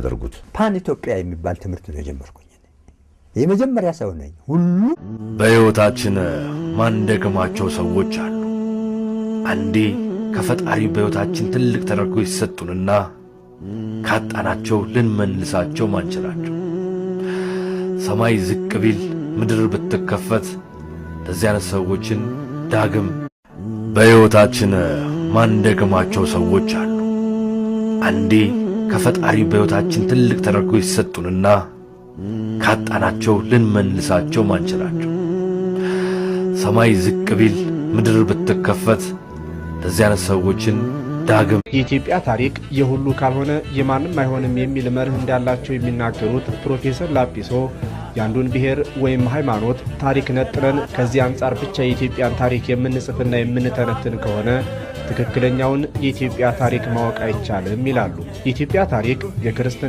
ያደርጉት ፓን ኢትዮጵያ የሚባል ትምህርት ነው የጀመርኩኝ። የመጀመሪያ ሰው ነኝ። ሁሉ በሕይወታችን ማንደግማቸው ሰዎች አሉ። አንዴ ከፈጣሪ በሕይወታችን ትልቅ ተደርጎ ይሰጡንና ካጣናቸው ልንመልሳቸው ማንችላቸው። ሰማይ ዝቅ ቢል ምድር ብትከፈት እንደዚህ አይነት ሰዎችን ዳግም በሕይወታችን ማንደግማቸው ሰዎች አሉ። አንዴ ከፈጣሪ በሕይወታችን ትልቅ ተደርጎ ይሰጡንና ካጣናቸው ልንመልሳቸው ማንችላቸው። ሰማይ ዝቅ ቢል ምድር ብትከፈት እንደዚህ አይነት ሰዎችን ዳግም የኢትዮጵያ ታሪክ የሁሉ ካልሆነ የማንም አይሆንም የሚል መርህ እንዳላቸው የሚናገሩት ፕሮፌሰር ላጲሶ ያንዱን ብሔር ወይም ሃይማኖት ታሪክ ነጥለን ከዚህ አንጻር ብቻ የኢትዮጵያን ታሪክ የምንጽፍና የምንተነትን ከሆነ ትክክለኛውን የኢትዮጵያ ታሪክ ማወቅ አይቻልም ይላሉ። የኢትዮጵያ ታሪክ የክርስትና